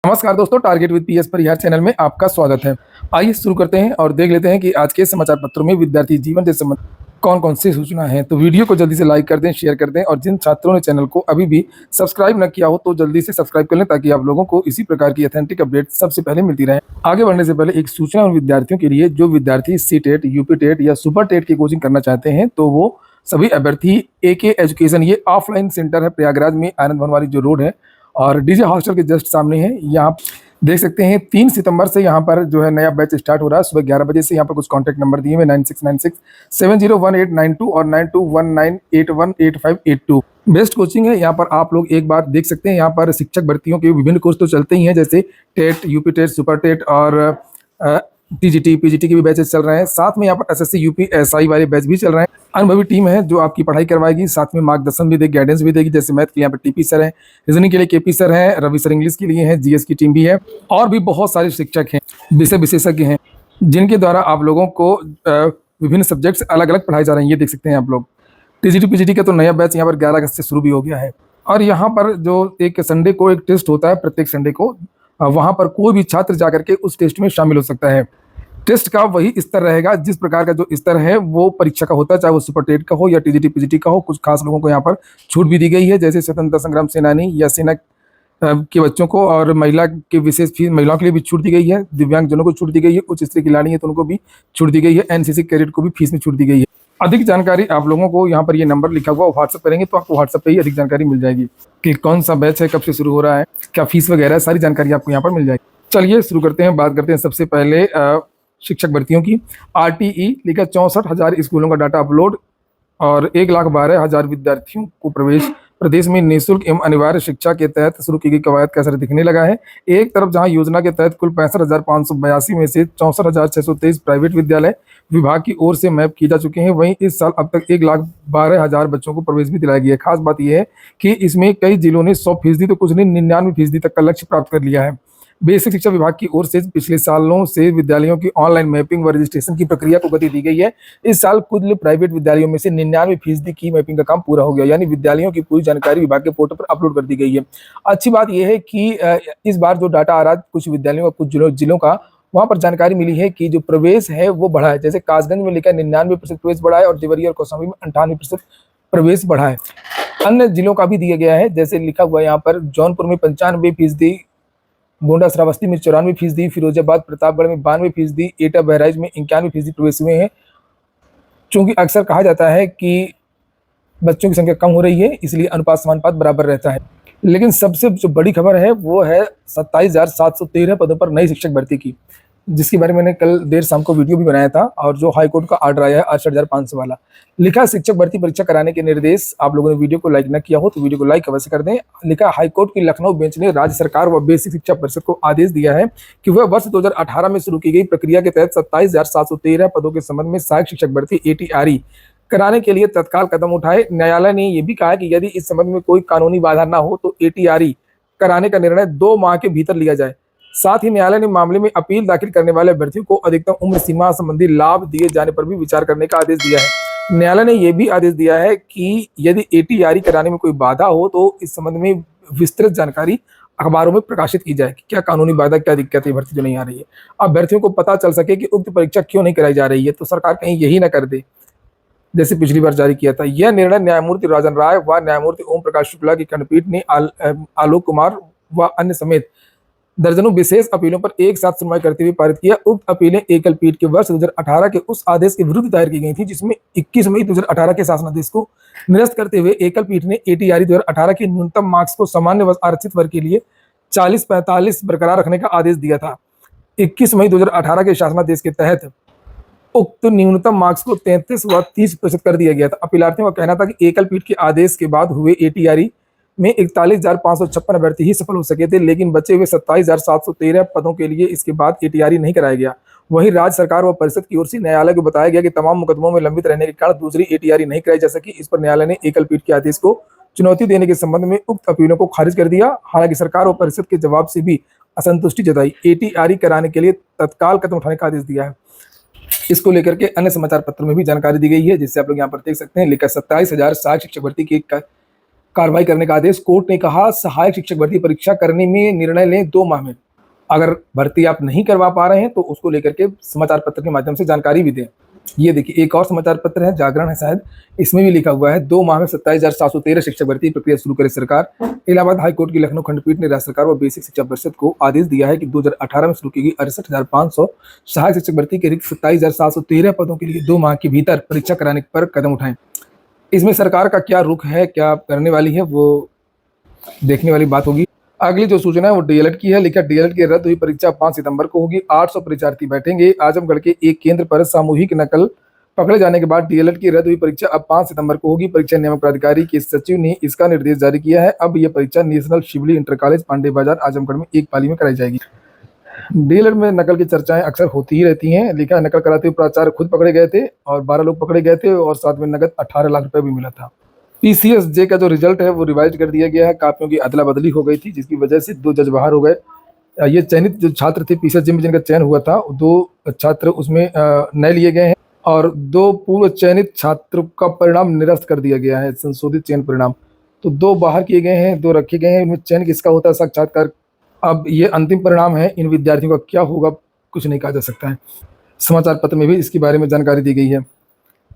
नमस्कार दोस्तों, target with PS पर यह चैनल में आपका स्वागत है। आइए शुरू करते हैं और देख लेते हैं कि आज के समाचार पत्रों में विद्यार्थी जीवन से संबंधित कौन कौन सी सूचना है। तो वीडियो को जल्दी से लाइक कर दें, शेयर कर दें और जिन छात्रों ने चैनल को अभी भी सब्सक्राइब न किया हो तो जल्दी से सब्सक्राइब कर लें ताकि आप लोगों को इसी प्रकार की ऑथेंटिक अपडेट सबसे पहले मिलती रहे। आगे बढ़ने से पहले एक सूचना उन विद्यार्थियों के लिए जो विद्यार्थी सी टेट, यूपी टेट या सुपर टेट की कोचिंग करना चाहते हैं, तो वो सभी अभ्यर्थी एके एजुकेशन, ये ऑफलाइन सेंटर है प्रयागराज में, आनंद भवन वाली जो रोड है और डीजे हॉस्टल के जस्ट सामने है। यहाँ देख सकते हैं 3 सितंबर से यहाँ पर जो है नया बैच स्टार्ट हो रहा है सुबह 11 बजे से। यहाँ पर कुछ कॉन्टैक्ट नंबर दिए हुए 9696701892 और 9219818582। बेस्ट कोचिंग है। यहाँ पर आप लोग एक बार देख सकते हैं, यहाँ पर शिक्षक भर्तियों के विभिन्न कोर्स तो चलते ही हैं, जैसे TET, UP TET, super TET और टीजीटी, पीजीटी के भी बैचेस चल रहे हैं। साथ में यहाँ पर एसएससी, यूपी, एसआई वाले बैच भी चल रहे हैं। अनुभवी टीम है जो आपकी पढ़ाई करवाएगी, साथ में मार्गदर्शन भी देगी, गाइडेंस भी देगी। जैसे मैथ के यहाँ पर टीपी सर हैं, रीजनिंग के लिए केपी सर हैं, रवि सर इंग्लिश के लिए हैं, जीएस की टीम भी है और भी बहुत सारे शिक्षक हैं, विषय विशेषज्ञ हैं, जिनके द्वारा आप लोगों को विभिन्न सब्जेक्ट्स अलग अलग पढ़ाई जा रही है। ये देख सकते हैं आप लोग। टीजीटी, पीजीटी का तो नया बैच यहाँ पर 11 अगस्त से शुरू भी हो गया है। और यहाँ पर जो एक संडे को एक टेस्ट होता है, प्रत्येक संडे को वहाँ पर कोई भी छात्र जाकर के उस टेस्ट में शामिल हो सकता है। टेस्ट का वही स्तर रहेगा जिस प्रकार का जो स्तर है वो परीक्षा का होता है, चाहे वो सुपर टेट का हो या टीजीटी, पीजीटी का हो। कुछ खास लोगों को यहाँ पर छूट भी दी गई है, जैसे स्वतंत्रता संग्राम सेनानी या सेना के बच्चों को, और महिला के विशेष फीस महिलाओं के लिए भी छूट दी गई है, दिव्यांगजनों को छूट दी गई है, उच्च स्तरीय खिलाड़ी है तो उनको भी छूट दी गई है, एनसीसी कैडेट को भी फीस में छूट दी गई है। अधिक जानकारी आप लोगों को यहाँ पर ये नंबर लिखा हुआ व्हाट्सअप करेंगे तो आपको व्हाट्सअप पे ही अधिक जानकारी मिल जाएगी कि कौन सा बैच है, कब से शुरू हो रहा है, क्या फीस वगैरह है, सारी जानकारी आपको यहाँ पर मिल जाएगी। चलिए शुरू करते हैं। बात करते हैं सबसे पहले शिक्षक भर्तियों की। आरटीई लिखा 64,000 स्कूलों का डाटा अपलोड और 1,12,000 विद्यार्थियों को प्रवेश। प्रदेश में निःशुल्क एवं अनिवार्य शिक्षा के तहत शुरू की गई कवायद का असर दिखने लगा है। एक तरफ जहां योजना के तहत कुल 65,582 में से 64,623 प्राइवेट विद्यालय विभाग की ओर से मैप किए जा चुके हैं, वहीं इस साल अब तक 1,12,000 बच्चों को प्रवेश भी दिलाया गया है। खास बात यह है कि इसमें कई जिलों ने 100% तो कुछ ने 99% तक का लक्ष्य प्राप्त कर लिया है। बेसिक शिक्षा विभाग की ओर से पिछले सालों से विद्यालयों की ऑनलाइन मैपिंग व रजिस्ट्रेशन की प्रक्रिया को गति दी गई है। इस साल कुल प्राइवेट विद्यालयों में से 99% की मैपिंग का काम पूरा हो गया, यानी विद्यालयों की पूरी जानकारी विभाग के पोर्टल पर अपलोड कर दी गई है। अच्छी बात यह है कि इस बार जो डाटा आ रहा है कुछ विद्यालयों का, कुछ जिलों का, वहां पर जानकारी मिली है कि जो प्रवेश है वो बढ़ा है। जैसे कासगंज में लिखा 99% प्रवेश बढ़ा है और देवरिया और कौशाम्बी में 98% प्रवेश बढ़ा है। अन्य जिलों का भी दिया गया है, जैसे लिखा हुआ यहाँ पर जौनपुर में 95%, गोंडा श्रावस्ती में 94%, फिरोजाबाद प्रतापगढ़ में 92%, एटा बहराइच में 91% प्रवेश हुए हैं। चूंकि अक्सर कहा जाता है कि बच्चों की संख्या कम हो रही है इसलिए अनुपात समानुपात बराबर रहता है, लेकिन सबसे जो बड़ी खबर है वो है 27,713 पदों पर नई शिक्षक भर्ती की, जिसके बारे में मैंने कल देर शाम को वीडियो भी बनाया था। और जो हाईकोर्ट का आर्डर आया है 68,500 वाला, लिखा शिक्षक भर्ती परीक्षा कराने के निर्देश। आप लोगों ने वीडियो को लाइक न किया हो तो वीडियो को लाइक अवश्य कर दें। लिखा हाईकोर्ट की लखनऊ बेंच ने राज्य सरकार व बेसिक शिक्षा परिषद को आदेश दिया है कि वह वर्ष 2018 में शुरू की गई प्रक्रिया के तहत 27,713 पदों के संबंध में सहायक शिक्षक भर्ती ATRE कराने के लिए तत्काल कदम उठाए। न्यायालय ने यह भी कहा कि यदि इस संबंध में कोई कानूनी बाधा न हो तो ATRE कराने का निर्णय 2 माह के भीतर लिया जाए। साथ ही न्यायालय ने मामले में अपील दाखिल करने वाले अभ्यर्थियों को अधिकतम उम्र सीमा संबंधी लाभ दिए जाने पर भी विचार करने का आदेश दिया है। न्यायालय ने यह भी आदेश दिया है कि यदि ATRE कराने में कोई बाधा हो तो इस संबंध में विस्तृत जानकारी अखबारों में प्रकाशित की जाए कि क्या कानूनी बाधा, क्या दिक्कत है, भर्ती जो नहीं आ रही है, अभ्यर्थियों को पता चल सके कि उक्त परीक्षा क्यों नहीं कराई जा रही है, तो सरकार कहीं यही ना कर दे जैसे पिछली बार जारी किया था। यह निर्णय न्यायमूर्ति राजन राय व न्यायमूर्ति ओम प्रकाश शुक्ला की खंडपीठ ने आलोक कुमार व अन्य समेत दर्जनों विशेष अपीलों पर एक साथ सुनवाई करते हुए पारित किया। उक्त अपीलें एकल पीठ के वर्ष 2018 के उस आदेश के विरुद्ध दायर की गई थी जिसमें 21 मई 2018 के शासनादेश को निरस्त करते हुए एकल पीठ ने ATRE 2018 के न्यूनतम मार्क्स को सामान्य व आरक्षित वर्ग के लिए 40-45 बरकरार रखने का आदेश दिया था। 21 मई 2018 के शासनादेश के तहत उक्त न्यूनतम मार्क्स को 33 व 30% कर दिया गया था। अपीलार्थियों का कहना था कि एकल पीठ के आदेश के बाद हुए ATRE में 41,556 अभ्यर्थी ही सफल हो सके थे, लेकिन बचे हुए 27,713 पदों के लिए इसके बाद ATRE नहीं कराया गया। वहीं राज्य सरकार व परिषद की ओर से न्यायालय को बताया गया कि तमाम मुकदमों में लंबित रहने के कारण दूसरी ATRE नहीं कराई जा सकी। इस पर न्यायालय ने एकल पीठ के आदेश को चुनौती देने के संबंध में उक्त अपीलों को खारिज कर दिया। हालांकि सरकार व परिषद के जवाब से भी असंतुष्टि जताई, ATRE कराने के लिए तत्काल कदम उठाने का आदेश दिया है। इसको लेकर के अन्य समाचार पत्रों में भी जानकारी दी गई है, जिससे आप लोग यहाँ पर देख सकते हैं। लिखा 27,000 सहायक शिक्षक भर्ती की कार्रवाई करने का आदेश। कोर्ट ने कहा सहायक शिक्षक भर्ती परीक्षा करने में निर्णय लें 2 माह में। अगर भर्ती आप नहीं करवा पा रहे हैं तो उसको लेकर के समाचार पत्र के माध्यम से जानकारी भी दें। ये देखिए एक और समाचार पत्र है, जागरण है शायद, इसमें भी लिखा हुआ है 2 माह में 27,713 शिक्षक भर्ती प्रक्रिया शुरू करे सरकार। इलाहाबाद हाईकोर्ट की लखनऊ खंडपीठ ने राज्य सरकार व बेसिक शिक्षा परिषद को आदेश दिया है कि 2018 में शुरू की गई 68,500 सहायक शिक्षक भर्ती के रिक्त 27,713 पदों के लिए 2 माह के भीतर परीक्षा कराने पर कदम उठाएं। इसमें सरकार का क्या रुख है, क्या करने वाली है, वो देखने वाली बात होगी। अगली जो सूचना है वो डीएलएड की है। लिखा डीएलएड की रद्द हुई परीक्षा 5 सितंबर को होगी। 800 परीक्षार्थी बैठेंगे। आजमगढ़ के एक केंद्र पर सामूहिक नकल पकड़े जाने के बाद डीएलएड की रद्द हुई परीक्षा अब 5 सितंबर को होगी। परीक्षा नियामक प्राधिकारी के सचिव ने इसका निर्देश जारी किया है। अब यह परीक्षा नेशनल शिवली इंटर कॉलेज पांडे बाजार आजमगढ़ में एक पाली में कराई जाएगी। डीएलएड में नकल की चर्चाएं अक्सर होती ही रहती हैं। लिखा नकल कराते हुए प्राचार्य खुद पकड़े गए थे और 12 लोग पकड़े गए थे और साथ में नगद 18 लाख रुपए भी मिला था। पीसीएसजे का जो रिजल्ट है वो रिवाइज कर दिया गया है। कापियों की अदला बदली हो गई थी जिसकी वजह से 2 जज बाहर हो गए। ये चयनित जो छात्र थे पीसीएसजे में जिनका चयन हुआ था 2 छात्र उसमें नए लिए गए हैं और 2 पूर्व चयनित छात्रों का परिणाम निरस्त कर दिया गया है, संशोधित चयन परिणाम। तो 2 बाहर किए गए हैं, 2 रखे गए हैं। इनमें चयन किसका होता है, साक्षात्कार। अब ये अंतिम परिणाम है, इन विद्यार्थियों का क्या होगा कुछ नहीं कहा जा सकता है। समाचार पत्र में भी इसके बारे में जानकारी दी गई है।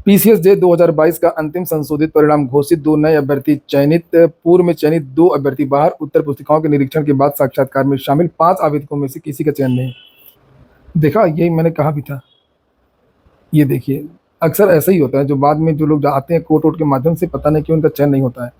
पीसीएसजे 2022 का अंतिम संशोधित परिणाम घोषित। 2 नए अभ्यर्थी चयनित, पूर्व में चयनित 2 अभ्यर्थी बाहर। उत्तर पुस्तिकाओं के निरीक्षण के बाद साक्षात्कार में शामिल 5 आवेदकों में से किसी का चयन नहीं। देखा, यही मैंने कहा भी था। ये देखिए अक्सर ऐसा ही होता है, जो बाद में जो लोग आते हैं कोर्ट के माध्यम से, पता नहीं क्यों उनका चयन नहीं होता है।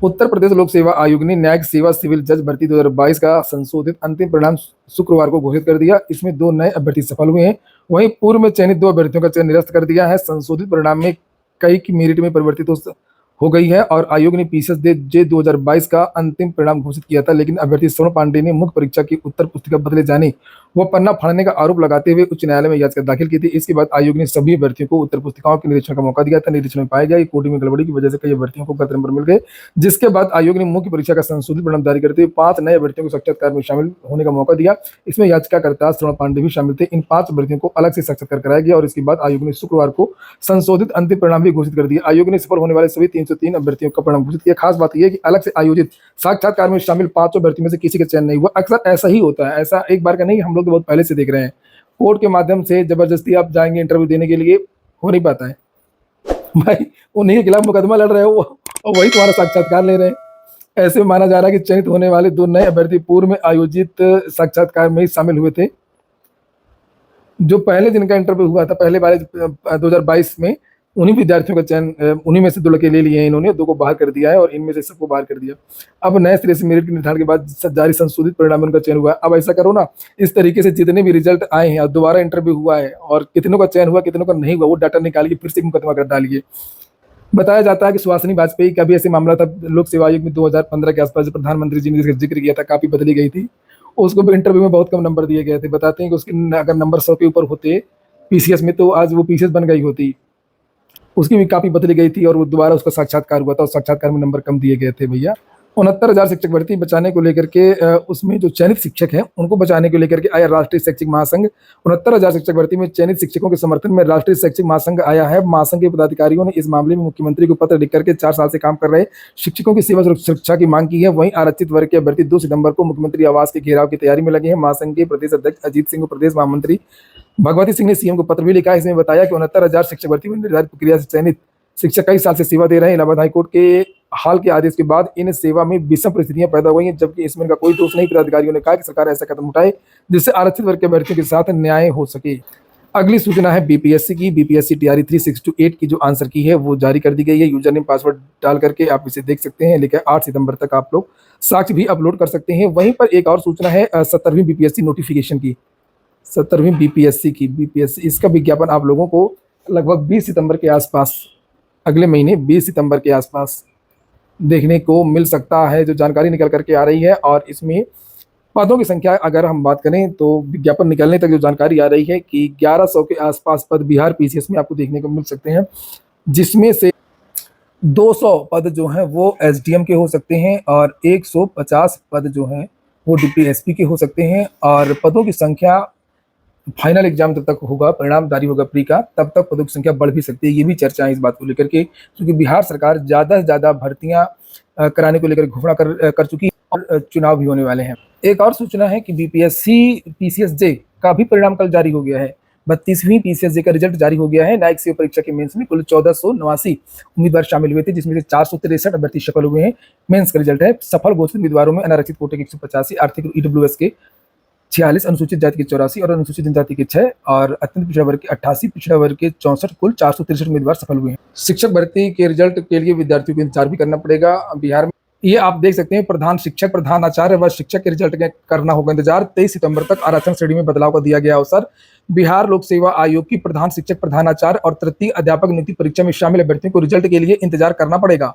उत्तर प्रदेश लोक सेवा आयोग ने न्यायिक सेवा सिविल जज भर्ती 2022 का संशोधित अंतिम परिणाम शुक्रवार को घोषित कर दिया। इसमें 2 नए अभ्यर्थी सफल हुए हैं, वहीं पूर्व में चयनित 2 अभ्यर्थियों का चयन निरस्त कर दिया है। संशोधित परिणाम में कई की मेरिट में परिवर्तित हो गई है और आयोग ने पीसीएसजे 2022 का अंतिम परिणाम घोषित किया था, लेकिन अभ्यर्थी स्वर्ण पांडे ने मुख्य परीक्षा की उत्तर पुस्तिका बदले जाने व पन्ना फाड़ने का आरोप लगाते हुए उच्च न्यायालय में याचिका दाखिल की थी। इसके बाद आयोग ने सभी अभ्यर्थियों को उत्तर पुस्तिकाओं के निरीक्षण का मौका दिया था। निरीक्षण में पाया गया कि कोडिंग में गड़बड़ी की वजह से कई अभ्यर्थियों को गलत नंबर मिल गए, जिसके बाद आयोग ने मुख्य परीक्षा का संशोधित परिणाम जारी करते हुए 5 नए अभ्यर्थियों को साक्षात्कार में शामिल होने का मौका दिया। इसमें याचिकाकर्ता स्वर्ण पांडे भी शामिल थे। इन 5 अभ्यर्थियों को अलग से साक्षात्कार कराया गया और इसके बाद आयोग ने शुक्रवार को संशोधित अंतिम परिणाम भी घोषित कर दिया। आयोग ने सफल होने वाले सभी 303 अभ्यर्थियों का परिणाम घोषित किया। खास बात यह है कि अलग से आयोजित साक्षात्कार में शामिल 5 अभ्यर्थियों में से किसी का चयन नहीं हुआ। अक्सर ऐसा ही होता है, ऐसा एक बार का नहीं, हम लोग तो बहुत पहले से देख रहे हैं। कोर्ट के माध्यम से जबरदस्ती आप जाएंगे इंटरव्यू देने के लिए, हो नहीं पाता है भाई। उन्हीं के खिलाफ मुकदमा लड़ रहे हो और वही तुम्हारा साक्षात्कार ले रहे हैं। ऐसे माना जा रहा है कि चयनित होने वाले 2 नए अभ्यर्थी पूर्व में आयोजित साक्षात्कार में ही शामिल हुए थे। जो पहले दिन का इंटरव्यू हुआ था, पहले वाले 2022 में, उन्हीं विद्यार्थियों का चयन, उन्हीं में से 2 लड़के ले लिए हैं इन्होंने, 2 को बाहर कर दिया है और इनमें से सबको बाहर कर दिया। अब नए सिरे से मेरिट के निर्धारण के बाद जारी संशोधित परिणाम में उनका चयन हुआ है। अब ऐसा करो ना, इस तरीके से जितने भी रिजल्ट आए हैं और दोबारा इंटरव्यू हुआ है और कितनों का चयन हुआ कितनों का नहीं हुआ, वो डाटा निकालिए, फिर से मुकदमा कर डालिए। बताया जाता है कि सुहासिनी वाजपेयी का भी ऐसे मामला था लोक सेवा आयोग में 2015 के आसपास, प्रधानमंत्री जी ने जिसका जिक्र किया था, काफी बदली गई थी। उसको भी इंटरव्यू में बहुत कम नंबर दिए गए थे। बताते हैं कि उसके अगर नंबर 100 के ऊपर होते पीसीएस में तो आज वो पीसीएस बन गई होती। उसकी भी काफी बदली गई थी और वो दोबारा उसका साक्षात्कार हुआ था और साक्षात्कार में नंबर कम दिए गए थे भैया। 69,000 शिक्षक भर्ती बचाने को लेकर के उसमें जो चयनित शिक्षक हैं उनको बचाने को लेकर के आया राष्ट्रीय शैक्षिक महासंघ। 69,000 शिक्षक भर्ती में चयनित शिक्षकों के समर्थन में राष्ट्रीय शैक्षिक महासंघ आया है। महासंघ के पदाधिकारियों ने इस मामले में मुख्यमंत्री को पत्र लिख करके 4 साल से काम कर रहे शिक्षकों की सेवा सुरक्षा की मांग की है। वहीं आरक्षित वर्ग के अभ्यर्थी 2 सितंबर को मुख्यमंत्री आवास के घेराव की तैयारी में लगे हैं। महासंघ के प्रदेश अध्यक्ष अजीत सिंह, प्रदेश महामंत्री भगवती सिंह ने सीएम को पत्र भी लिखा है। इसमें बताया कि 69,000 शिक्षक भर्ती में निर्धारित प्रक्रिया से चयनित शिक्षक कई साल से सेवा दे रहे हैं। इलाहाबाद हाईकोर्ट के हाल के आदेश के बाद इन सेवा में विषम परिस्थितियां पैदा हुई हैं, जबकि इसमें इनका कोई दोष नहीं। पदाधिकारियों ने कहा कि सरकार ऐसा कदम उठाए जिससे आरक्षित वर्ग के अभ्यर्थियों के साथ न्याय हो सके। अगली सूचना है बीपीएससी की। बीपीएससी टीआरई 368 की जो आंसर की है वो जारी कर दी गई है। यूजर नेम पासवर्ड डाल करके आप इसे देख सकते हैं। लेकिन 8 सितंबर तक आप लोग साक्ष्य भी अपलोड कर सकते हैं। वहीं पर एक और सूचना है 17वीं बीपीएससी नोटिफिकेशन की। 17वीं बीपीएससी इसका विज्ञापन आप लोगों को लगभग 20 सितंबर के आसपास, अगले महीने 20 सितंबर के आसपास देखने को मिल सकता है, जो जानकारी निकल करके आ रही है। और इसमें पदों की संख्या अगर हम बात करें तो विज्ञापन निकलने तक जो जानकारी आ रही है कि 1100 के आसपास पद बिहार पीसीएस में आपको देखने को मिल सकते हैं, जिसमें से 200 पद जो हैं वो एसडीएम के हो सकते हैं और 150 पद जो हैं वो डीपीएसपी के हो सकते हैं। और पदों की संख्या फाइनल एग्जाम तब तक होगा, परिणाम जारी होगा प्री का, तब तक पदों की संख्या बढ़ भी सकती है। ये भी चर्चा है इस बात को लेकर के, क्योंकि बिहार सरकार ज़्यादा से ज़्यादा भर्तियां कराने को लेकर घोषणा कर चुकी है और चुनाव भी होने वाले हैं। एक और सूचना है कि बीपीएससी पीसीएसजे का भी परिणाम कल जारी हो गया है। 32वीं पीसीएसजे का रिजल्ट जारी हो गया है। न्यायिक सेवा परीक्षा के मेंस में कुल 1489 उम्मीदवार शामिल हुए थे, जिसमें से 463 अभ्यर्थी सफल हुए हैं। मेंस का रिजल्ट है। सफल घोषित उम्मीदवारों में अनारक्षित कोटे के 185, आर्थिक ईडब्ल्यूएस के 46, अनुसूचित जाति के 84 और अनुसूचित जनजाति के 6 और अत्यंत पिछड़ा वर्ग के 88, पिछड़ा वर्ग के 64, कुल 463 उम्मीदवार सफल हुए हैं। शिक्षक भर्ती के रिजल्ट के लिए विद्यार्थियों को इंतजार भी करना पड़ेगा। बिहार में ये आप देख सकते हैं, प्रधान शिक्षक, प्रधानाचार्य व शिक्षक के रिजल्ट के करना होगा इंतजार। 23 सितंबर तक आरक्षण श्रेणी में बदलाव का दिया गया अवसर। बिहार लोक सेवा आयोग की प्रधान शिक्षक, प्रधानाचार्य और तृतीय अध्यापक नियुक्ति परीक्षा में शामिल अभ्यर्थियों को रिजल्ट के लिए इंतजार करना पड़ेगा।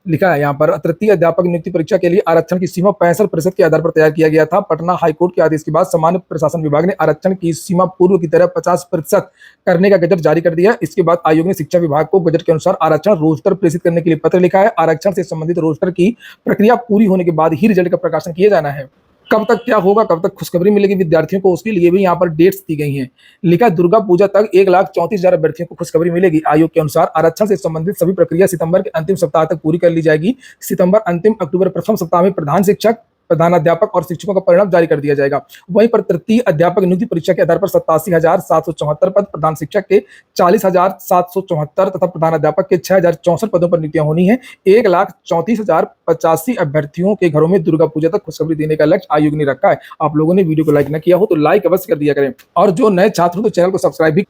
लिखा है यहाँ पर, तृतीय अध्यापक नियुक्ति परीक्षा के लिए आरक्षण की सीमा 65% के आधार पर तैयार किया गया था। पटना हाईकोर्ट के आदेश के बाद सामान्य प्रशासन विभाग ने आरक्षण की सीमा पूर्व की तरह 50% करने का गजट जारी कर दिया। इसके बाद आयोग ने शिक्षा विभाग को गजट के अनुसार आरक्षण रोस्टर प्रेषित करने के लिए पत्र लिखा है। आरक्षण से संबंधित रोस्टर की प्रक्रिया पूरी होने के बाद ही रिजल्ट का प्रकाशन किया जाना है। कब तक क्या होगा, कब तक खुशखबरी मिलेगी विद्यार्थियों को, उसके लिए भी यहाँ पर डेट्स दी गई हैं। लिखा दुर्गा पूजा तक 1,34,000 अभ्यर्थियों को खुशखबरी मिलेगी। आयोग के अनुसार आरक्षण से संबंधित सभी प्रक्रिया सितंबर के अंतिम सप्ताह तक पूरी कर ली जाएगी। सितंबर अंतिम, अक्टूबर प्रथम सप्ताह में प्रधान शिक्षक, प्रधानाध्यापक और शिक्षकों का परिणाम जारी कर दिया जाएगा। वहीं पर तृतीय अध्यापक नियुक्ति परीक्षा के आधार पर 87,774 पद, प्रधान शिक्षक के 40,774 तथा प्रधानाध्यापक के 6,064 पदों पर नियुक्तियां होनी है। 1,34,085 अभ्यर्थियों के घरों में दुर्गा पूजा तक खुशखबरी देने का लक्ष्य आयोग ने रखा है। आप लोगों ने वीडियो को लाइक न किया हो तो लाइक अवश्य कर दिया करें, और जो नए छात्र हो तो चैनल को सब्सक्राइब भी,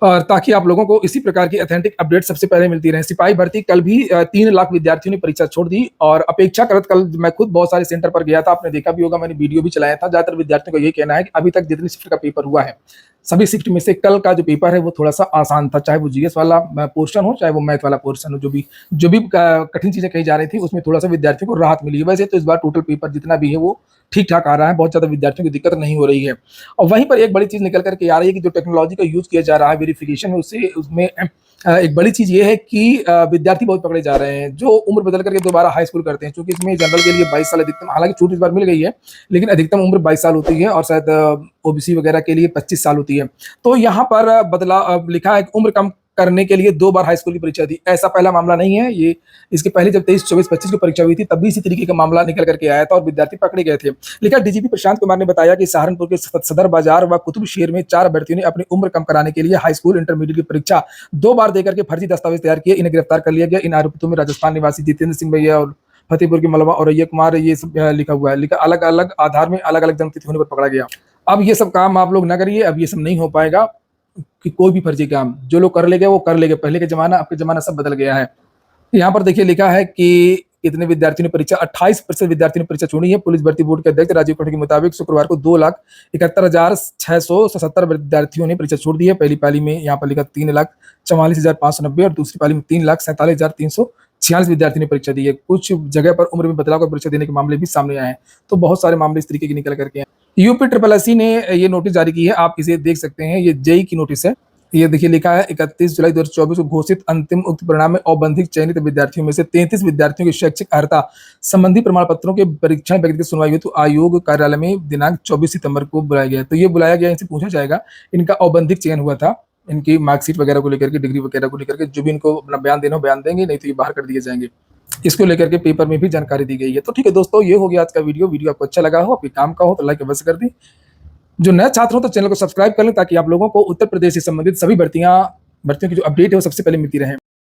और ताकि आप लोगों को इसी प्रकार की ऑथेंटिक अपडेट सबसे पहले मिलती रहे। सिपाही भर्ती, कल भी 3 लाख विद्यार्थियों ने परीक्षा छोड़ दी, और अपेक्षाकृत कल मैं खुद बहुत सारे सेंटर पर गया था, आपने देखा भी होगा, मैंने वीडियो भी चलाया था। ज्यादातर विद्यार्थियों का यही कहना है कि अभी तक जितनी शिफ्ट का पेपर हुआ है, सभी शिफ्ट में से कल का जो पेपर है वो थोड़ा सा आसान था, चाहे वो जीएस वाला पोर्शन हो, चाहे वो मैथ वाला पोर्शन हो। जो भी कठिन चीजें कही जा रही थी उसमें थोड़ा सा विद्यार्थियों को राहत मिली है। वैसे तो इस बार टोटल पेपर जितना भी है वो ठीक ठाक आ रहा है, बहुत ज्यादा विद्यार्थियों की दिक्कत नहीं हो रही है। और वहीं पर एक बड़ी चीज निकल करके आ रही है कि जो टेक्नोलॉजी का यूज किया जा रहा है वेरिफिकेशन में, उसमें एक बड़ी चीज ये है कि विद्यार्थी बहुत पकड़े जा रहे हैं जो उम्र बदल करके दोबारा हाई स्कूल करते हैं, क्योंकि इसमें जनरल के लिए 22 साल अधिकतम, हालांकि छूट इस बार मिल गई है, लेकिन अधिकतम उम्र 22 साल होती है, और शायद ओबीसी वगैरह के लिए 25 साल होती है। तो यहाँ पर बदलाव लिखा है, उम्र कम करने के लिए 2 बार हाई स्कूल की परीक्षा दी। ऐसा पहला मामला नहीं है ये, इसके पहले जब 23, 24, 25 की परीक्षा हुई थी तब भी इसी तरीके का मामला निकल करके आया था और विद्यार्थी पकड़े गए थे। लिखा, डीजीपी प्रशांत कुमार ने बताया कि सहारनपुर के सदर बाजार व कुतुब शेर में 4 अभ्यर्थियों ने अपनी उम्र कम कराने के लिए हाई स्कूल इंटरमीडिएट की परीक्षा 2 बार देकर के फर्जी दस्तावेज तैयार किए। इन्हें गिरफ्तार कर लिया गया। इन आरोपितों में राजस्थान निवासी जितेंद्र सिंह भैया और फतेहपुर के मलबा और रैया कुमार, ये सब लिखा हुआ है। लिखा, अलग अलग आधार में अलग अलग जन्मतिथि होने पर पकड़ा गया। अब ये सब काम आप लोग ना करिए, अब ये सब नहीं हो पाएगा कि कोई भी फर्जी काम जो लोग कर ले गए वो कर ले गए। पहले के जमाना, अब के जमाना सब बदल गया है। यहाँ पर देखिए लिखा है कि कितने विद्यार्थियों ने परीक्षा, 28% विद्यार्थियों ने परीक्षा छोड़ी है। पुलिस भर्ती बोर्ड के अध्यक्ष राजीव कौर के मुताबिक शुक्रवार को 2,71,677 विद्यार्थियों ने परीक्षा छोड़ दी है। पहली पाली में यहाँ पर लिखा 3,44,590 और दूसरी पाली में 3,47,346 विद्यार्थियों ने परीक्षा दी है। कुछ जगह पर उम्र में बदलाव कर परीक्षा देने के मामले भी सामने आए हैं। तो बहुत सारे मामले इस तरीके के निकल करके हैं। यूपी ट्रिपल ने ये नोटिस जारी की है, आप इसे देख सकते हैं, ये जेई की नोटिस है। ये देखिए लिखा है, 31 जुलाई 2024 को घोषित अंतिम उक्त परिणाम में औबंधिक चयनित विद्यार्थियों में से 33 विद्यार्थियों की शैक्षिक अर्हता संबंधी प्रमाण पत्रों के परीक्षण व्यक्तिगत सुनवाई हुई। तो आयोग कार्यालय में दिनांक 24 सितंबर को बुलाया गया। तो ये बुलाया गया, इनसे पूछा जाएगा, इनका औबंधिक चयन हुआ था, इनकी मार्कशीट वगैरह को लेकर के, डिग्री वगैरह को लेकर के, जो भी इनको अपना बयान देना हो बयान देंगे, नहीं तो ये बाहर कर दिए जाएंगे। इसको लेकर के पेपर में भी जानकारी दी गई है। तो ठीक है दोस्तों, ये हो गया आज का वीडियो आपको अच्छा लगा हो, आपके काम का हो तो लाइक अवश्य कर दें। जो नए छात्र हो तो चैनल को सब्सक्राइब कर लें, ताकि आप लोगों को उत्तर प्रदेश से संबंधित सभी भर्तियों की जो अपडेट है वो सबसे पहले मिलती रहे।